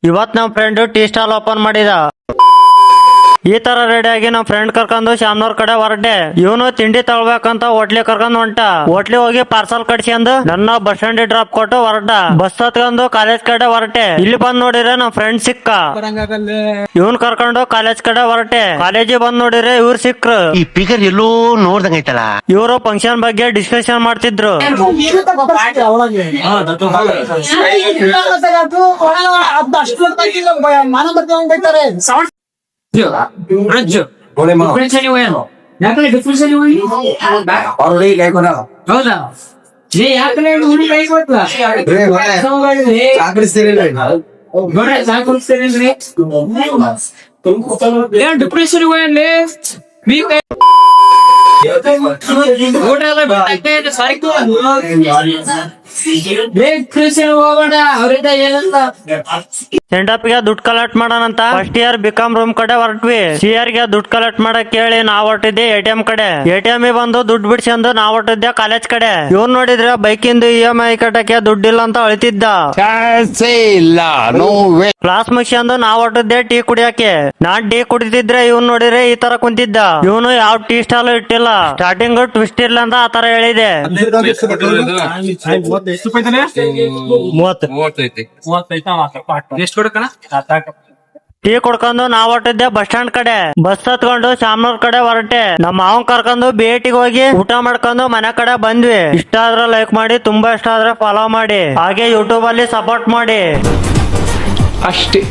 ಇವತ್ ನಮ್ friend tea stall open ಮಾಡಿದ. ಈ ತರ ರೆಡಿ ಆಗಿ ನಮ್ ಫ್ರೆಂಡ್ ಕರ್ಕೊಂಡು ಶಾಮ್ನವ್ರ ಕಡೆ ಹೊರಟೆ. ಇವನು ತಿಂಡಿ ತಗೊಳ್ಬೇಕಂತ ಹೋಟ್ಲಿ ಕರ್ಕೊಂಡ್ ಹೊಂಟ. ಹೋಟ್ಲಿ ಹೋಗಿ ಪಾರ್ಸಲ್ ಕಟ್ಸ್ಕೊಂಡು ನನ್ನ ಬಸ್ ಸ್ಟ್ಯಾಂಡ್ ಡ್ರಾಪ್ ಕೊಟ್ಟು ಹೊರಟ. ಬಸ್ ಹತ್ಕೊಂಡು ಕಾಲೇಜ್ ಕಡೆ ಹೊರಟೆ. ಇಲ್ಲಿ ಬಂದ್ ನೋಡಿದ್ರೆ ನಮ್ ಫ್ರೆಂಡ್ ಸಿಕ್ಕ. ಇವನ್ ಕರ್ಕೊಂಡು ಕಾಲೇಜ್ ಕಡೆ ಹೊರಟೆ. ಕಾಲೇಜಿಗೆ ಬಂದ್ ನೋಡಿದ್ರೆ ಇವ್ರು ಸಿಕ್ರು. ಈ ಪಿಗರ್ ಎಲ್ಲೋ ನೋಡ್ದಂಗೈತಲ್ಲ. ಇವರು ಫಂಕ್ಷನ್ ಬಗ್ಗೆ ಡಿಸ್ಕಷನ್ ಮಾಡ್ತಿದ್ರು. ಸೆಂಡಪ್ ಗೆ ದುಡ್ಡು ಕಲೆಕ್ಟ್ ಮಾಡೋಣಂತ ಫಸ್ಟ್ ಇಯರ್ ಬಿಕಾಮ್ ರೂಮ್ ಕಡೆ ಹೊರಟ್ವಿ. ಸಿಆರ್ ಗೆ ದುಡ್ಡು ಕಲೆಕ್ಟ್ ಮಾಡಕ್ ಕೇಳಿ ನಾವ್ ಹೊರಟಿದ್ದೆ ಎಟಿಎಂ ಕಡೆ. ಎಟಿಎಂ ಬಂದು ದುಡ್ಡು ಬಿಡ್ಸ್ಕೊಂಡು ನಾವ್ ಹೊರಟಿದ್ದೆ ಕಾಲೇಜ್ ಕಡೆ. ಇವ್ನ್ ನೋಡಿದ್ರೆ ಬೈಕಿಂದ EMI ಕಟ್ಟಕ್ಕೆ ದುಡ್ಡಿಲ್ಲ ಅಂತ ಅಳ್ತಿದ್ದ. ಕ್ಲಾಸ್ ಮುಗಿಸ್ಕೊಂಡು ನಾವ್ ಹೊರಟಿದ್ದೆ ಟೀ ಕುಡಿಯಕ್ಕೆ. ನಾನ್ ಟೀ ಕುಡಿತಿದ್ರೆ ಇವ್ನ್ ನೋಡಿದ್ರೆ ಈ ತರ ಕುಂತಿದ್ದ. ಇವನು ಯಾವ ಟೀ ಸ್ಟಾಲ್ ಇಟ್ಟಿಲ್ಲ. ಸ್ಟಾರ್ಟಿಂಗ್ ಟ್ವಿಸ್ಟ್ ಇಲ್ಲ ಅಂತ ಆತರ ಹೇಳಿದೆ. ಟೀ ಕುಡ್ಕೊಂಡು ನಾವ್ ಹೊರಟಿದ್ದೆ ಬಸ್ ಸ್ಟ್ಯಾಂಡ್ ಕಡೆ. ಬಸ್ ಹತ್ಕೊಂಡು ಶಾಮ್ನೂರ್ ಕಡೆ ಹೊರಟೆ. ನಮ್ಮ ಮಾವನ್ ಕರ್ಕೊಂಡು ಭೇಟಿಗೆ ಹೋಗಿ ಊಟ ಮಾಡ್ಕೊಂಡು ಮನೆ ಕಡೆ ಬಂದ್ವಿ. ಇಷ್ಟ ಆದ್ರೆ ಲೈಕ್ ಮಾಡಿ, ತುಂಬಾ ಇಷ್ಟ ಆದ್ರೆ ಫಾಲೋ ಮಾಡಿ, ಹಾಗೆ ಯೂಟ್ಯೂಬ್ ಅಲ್ಲಿ ಸಪೋರ್ಟ್ ಮಾಡಿ ಅಷ್ಟೇ.